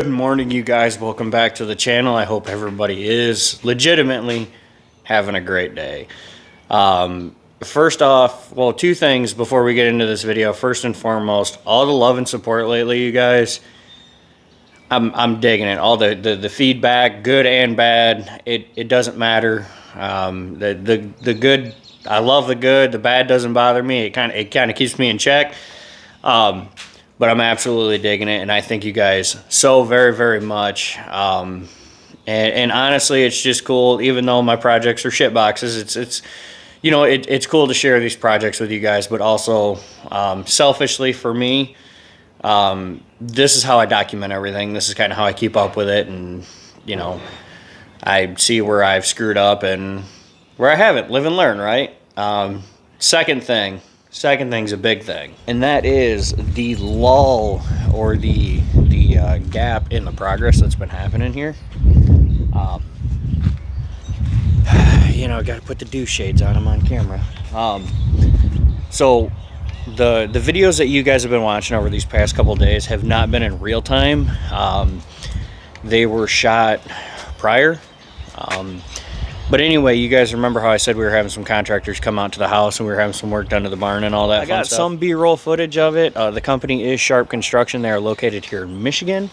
Good morning, you guys. Welcome back to the channel. I hope everybody is legitimately having a great day. First off, well, two things before we get into this video. First and foremost, all the love and support lately, you guys. I'm digging it. All the feedback, good and bad. It doesn't matter. The good, I love the good. The bad doesn't bother me. It kind of keeps me in check. But I'm absolutely digging it, and I thank you guys so very, very much. And honestly, it's just cool. Even though my projects are shit boxes, it's you know, it's cool to share these projects with you guys. But also, selfishly for me, this is how I document everything. This is kind of how I keep up with it, and you know, I see where I've screwed up and where I haven't. Live and learn, right? Second thing's a big thing, and that is the lull or the gap in the progress that's been happening here. You know, I gotta put the douche shades on. I'm on camera. So the videos that you guys have been watching over these past couple days have not been in real time. They were shot prior. But anyway, you guys remember how I said we were having some contractors come out to the house and we were having some work done to the barn and all that. I got some B-roll footage of it. The company is Sharp Construction. They are located here in Michigan.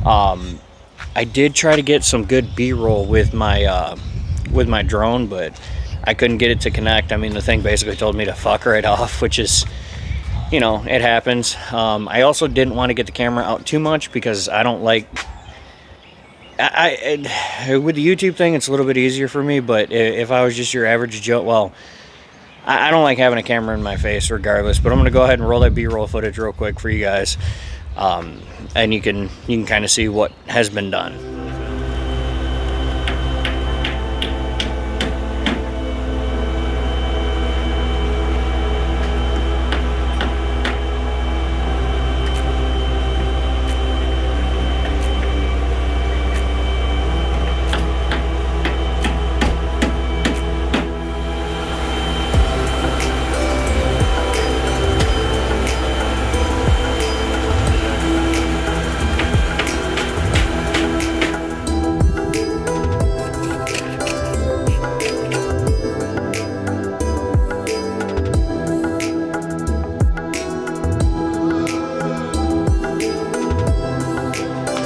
I did try to get some good B-roll with my drone, but I couldn't get it to connect. I mean, the thing basically told me to fuck right off, which is, you know, it happens. I also didn't want to get the camera out too much because I don't like... with the YouTube thing, it's a little bit easier for me, but if I was just your average Joe, well, I don't like having a camera in my face regardless, but I'm going to go ahead and roll that B-roll footage real quick for you guys, and you can kind of see what has been done.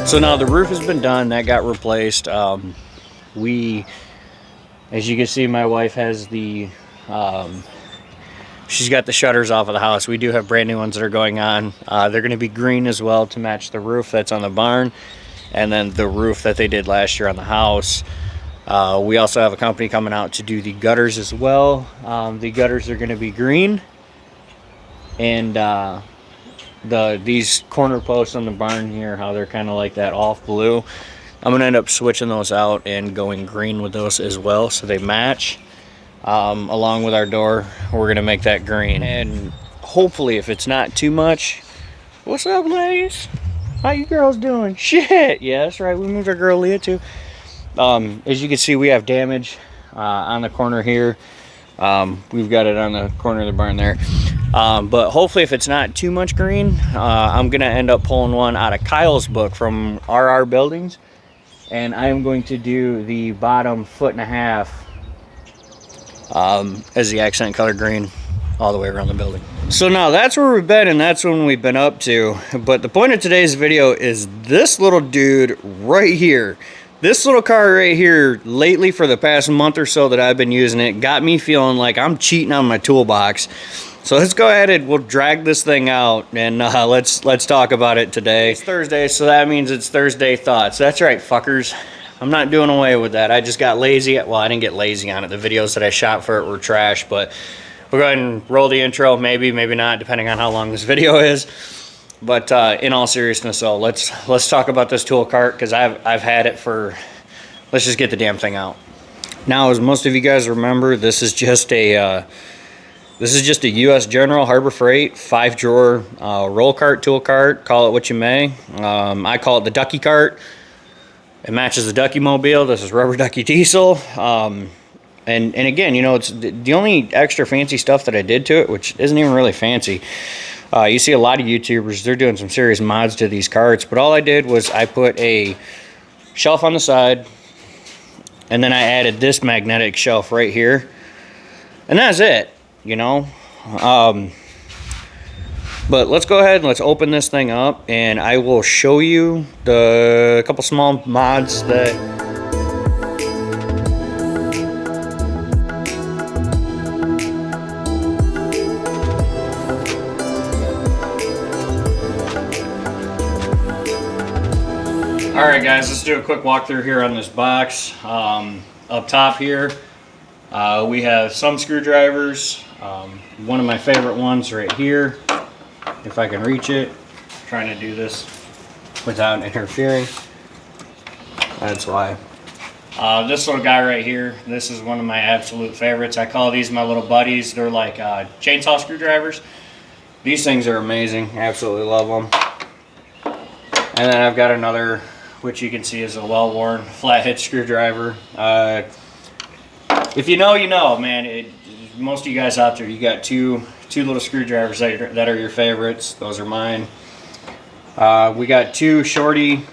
So now the roof has been done. That got replaced. As you can see, my wife has the, she's got the shutters off of the house. We do have brand new ones that are going on. They're going to be green as well to match the roof that's on the barn, and then the roof that they did last year on the house. We also have a company coming out to do the gutters as well. The gutters are going to be green, and these corner posts on the barn here, how they're kind of like that off blue, I'm gonna end up switching those out and going green with those as well, so they match. Along with our door, we're gonna make that green, and hopefully, if it's not too much. What's up, ladies? How you girls doing? Shit, yeah, that's right. We moved our girl Leah too. As you can see, we have damage on the corner here. We've got it on the corner of the barn there. But hopefully, if it's not too much green, I'm going to end up pulling one out of Kyle's book from RR Buildings. And I am going to do the bottom 1.5 feet as the accent color green all the way around the building. So now that's where we've been, and that's when we've been up to. But the point of today's video is this little dude right here. This little car right here, lately for the past month or so that I've been using it, got me feeling like I'm cheating on my toolbox. So let's go ahead and we'll drag this thing out, and let's talk about it today. It's Thursday, so that means it's Thursday thoughts. That's right, fuckers. I'm not doing away with that. I just got lazy. Well, I didn't get lazy on it. The videos that I shot for it were trash, but we'll go ahead and roll the intro. Maybe not, depending on how long this video is. But in all seriousness, though, let's talk about this tool cart, because I've had it for. Let's just get the damn thing out. Now, as most of you guys remember, this is just a U.S. General Harbor Freight 5-drawer roll cart, tool cart. Call it what you may. I call it the Ducky Cart. It matches the Ducky Mobile. This is Rubber Ducky Diesel. And again, you know, it's the only extra fancy stuff that I did to it, which isn't even really fancy. You see a lot of YouTubers, they're doing some serious mods to these carts, but all I did was I put a shelf on the side, and then I added this magnetic shelf right here, and that's it, you know. But let's go ahead and let's open this thing up, and I will show you the couple small mods that... Alright guys, let's do a quick walkthrough here on this box. Up top here, we have some screwdrivers. One of my favorite ones right here, if I can reach it. I'm trying to do this without interfering. That's why. This little guy right here, this is one of my absolute favorites. I call these my little buddies. They're like chainsaw screwdrivers. These things are amazing. Absolutely love them. And then I've got another, which you can see is a well-worn flathead screwdriver. If you know, you know, man. Most of you guys out there, you got two little screwdrivers that are your favorites. Those are mine. We got two shorty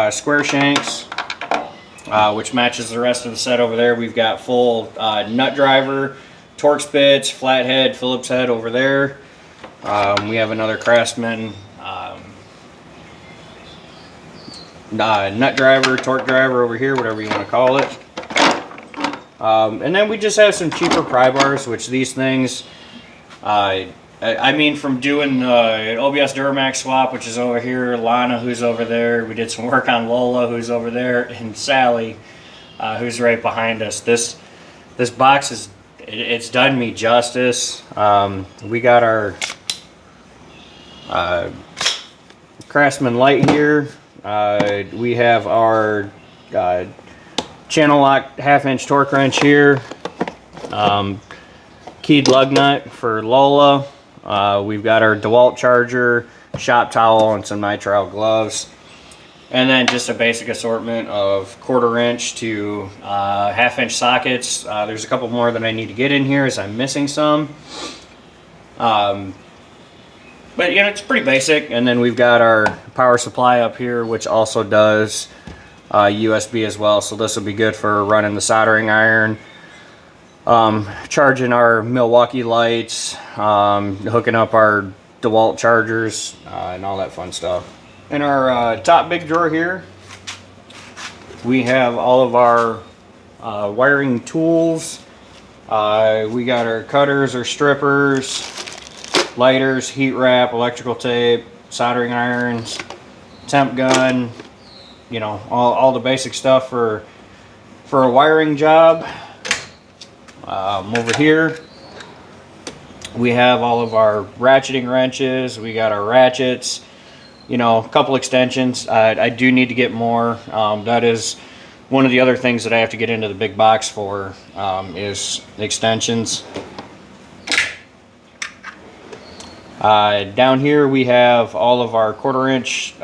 square shanks, which matches the rest of the set over there. We've got full nut driver, Torx bits, flathead, Phillips head over there. We have another Craftsman nut driver, torque driver over here, whatever you want to call it. And then we just have some cheaper pry bars, which these things, I mean, from doing OBS Duramax swap, which is over here, Lana, who's over there, we did some work on Lola, who's over there, and Sally, who's right behind us. This box is, it's done me justice. We got our Craftsman light here. We have our channel lock 1/2-inch torque wrench here. Keyed lug nut for Lola. We've got our DeWalt charger, shop towel, and some nitrile gloves. And then just a basic assortment of 1/4 inch to 1/2-inch sockets. There's a couple more that I need to get in here as I'm missing some. But you know, it's pretty basic. And then we've got our power supply up here, which also does USB as well. So this will be good for running the soldering iron, charging our Milwaukee lights, hooking up our DeWalt chargers, and all that fun stuff. In our top big drawer here, we have all of our wiring tools. We got our cutters, our strippers, lighters, heat wrap, electrical tape, soldering irons, temp gun, you know, all the basic stuff for a wiring job. Over here, we have all of our ratcheting wrenches. We got our ratchets, you know, a couple extensions. I do need to get more. That is one of the other things that I have to get into the big box for, is extensions. Down here we have all of our 1/4 inch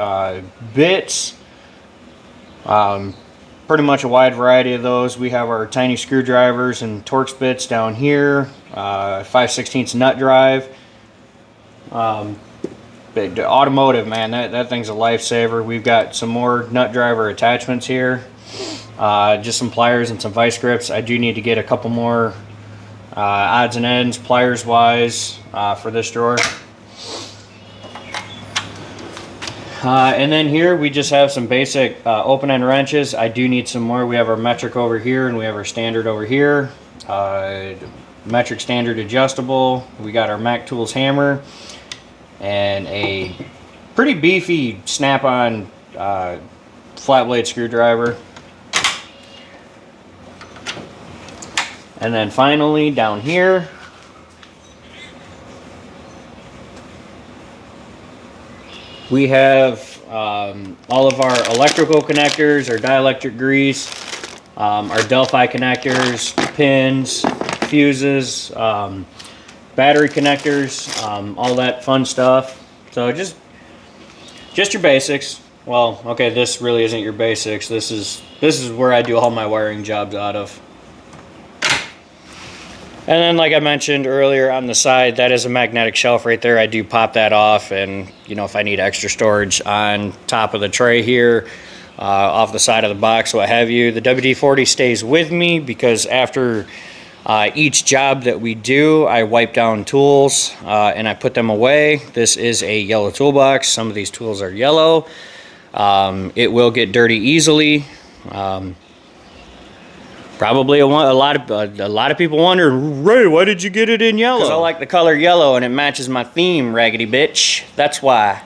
bits, pretty much a wide variety of those. We have our tiny screwdrivers and Torx bits down here, 5/16 nut drive. Big automotive, man, that thing's a lifesaver. We've got some more nut driver attachments here, just some pliers and some vice grips. I do need to get a couple more odds and ends pliers wise for this drawer. And then here we just have some basic open end wrenches. I do need some more. We have our metric over here and we have our standard over here. Metric standard adjustable. We got our Mac Tools hammer and a pretty beefy snap-on flat blade screwdriver. And then finally down here, we have all of our electrical connectors, our dielectric grease, our Delphi connectors, pins, fuses, battery connectors, all that fun stuff. So just your basics. Well, okay, this really isn't your basics. This is where I do all my wiring jobs out of. And then, like I mentioned earlier, on the side, that is a magnetic shelf right there. I do pop that off, and you know, if I need extra storage on top of the tray here, off the side of the box, what have you. The WD-40 stays with me because after each job that we do, I wipe down tools and I put them away. This is a yellow toolbox. Some of these tools are yellow. It will get dirty easily. Probably a lot of people wonder, Ray, why did you get it in yellow? Because I like the color yellow and it matches my theme, raggedy bitch. That's why.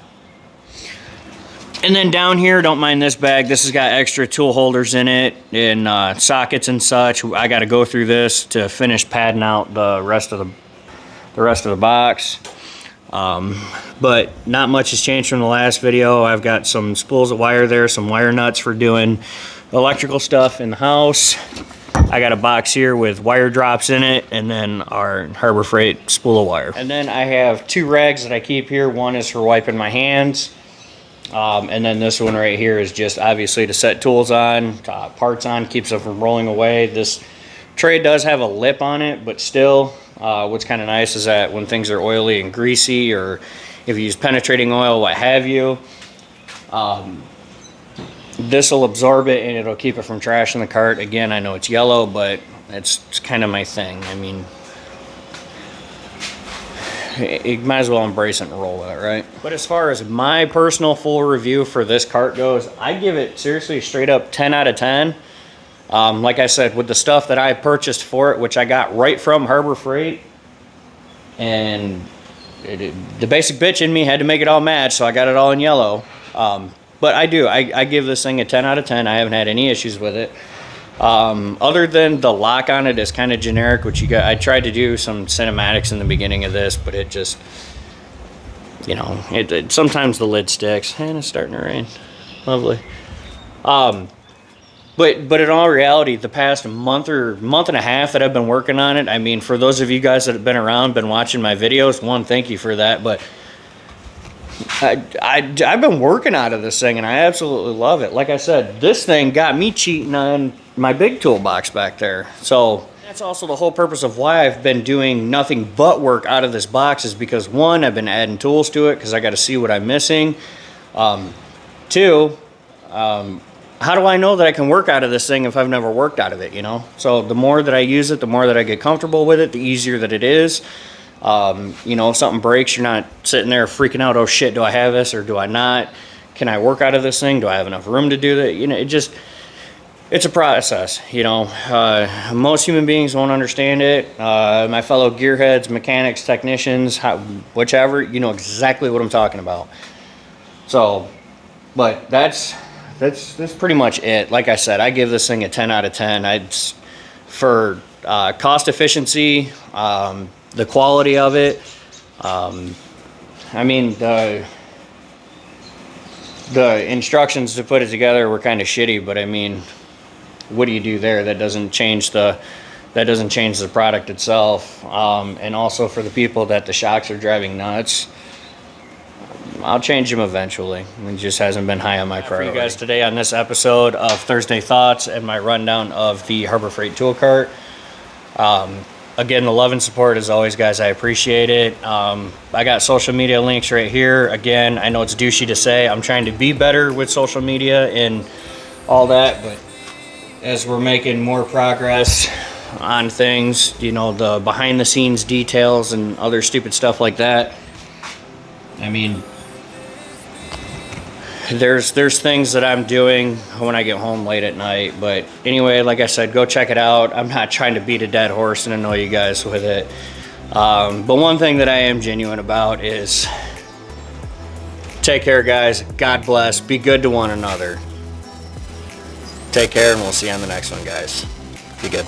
And then down here, don't mind this bag. This has got extra tool holders in it and sockets and such. I got to go through this to finish padding out the rest of the box. But not much has changed from the last video. I've got some spools of wire there, some wire nuts for doing electrical stuff in the house. I got a box here with wire drops in it, and then our Harbor Freight spool of wire. And then I have 2 rags that I keep here. One is for wiping my hands, and then this one right here is just obviously to set tools on, parts on, keeps them from rolling away. This tray does have a lip on it, but still, what's kind of nice is that when things are oily and greasy, or if you use penetrating oil, what have you, this will absorb it and it'll keep it from trash in the cart. Again, I know it's yellow, but it's kind of my thing. I mean, you might as well embrace it and roll with it, right? But as far as my personal full review for this cart goes, I give it seriously straight up 10 out of 10. Like I said, with the stuff that I purchased for it, which I got right from Harbor Freight, and the basic bitch in me had to make it all match, so I got it all in yellow. But I give this thing a 10 out of 10. I haven't had any issues with it. Other than the lock on it is kind of generic, which I tried to do some cinematics in the beginning of this, but it just, you know, sometimes the lid sticks. And it's starting to rain. Lovely. But in all reality, the past month and a half that I've been working on it, I mean, for those of you guys that have been around, been watching my videos, one, thank you for that, but I've been working out of this thing and I absolutely love it. Like I said, this thing got me cheating on my big toolbox back there. So that's also the whole purpose of why I've been doing nothing but work out of this box, is because 1, I've been adding tools to it because I got to see what I'm missing. 2, how do I know that I can work out of this thing if I've never worked out of it, you know? So the more that I use it, the more that I get comfortable with it, the easier that it is. You know, if something breaks, you're not sitting there freaking out, oh shit, do I have this or do I not? Can I work out of this thing? Do I have enough room to do that? You know, it's a process, you know. Most human beings won't understand it. My fellow gearheads, mechanics, technicians, whichever, you know exactly what I'm talking about. So, but that's pretty much it. Like I said, I give this thing a 10 out of 10. For cost efficiency, the quality of it, I mean, the instructions to put it together were kind of shitty, but I mean, what do you do there? That doesn't change the product itself. And also for the people that the shocks are driving nuts, I'll change them eventually. It just hasn't been high on my priority. For you guys today on this episode of Thursday Thoughts and my rundown of the Harbor Freight tool cart. Again, the love and support as always, guys. I appreciate it. I got social media links right here. Again, I know it's douchey to say. I'm trying to be better with social media and all that, but as we're making more progress on things, you know, the behind the scenes details and other stupid stuff like that, I mean, there's things that I'm doing when I get home late at night. But anyway, like I said, go check it out. I'm not trying to beat a dead horse and annoy you guys with it. But one thing that I am genuine about is take care, guys. God bless. Be good to one another. Take care, and we'll see you on the next one, guys. Be good.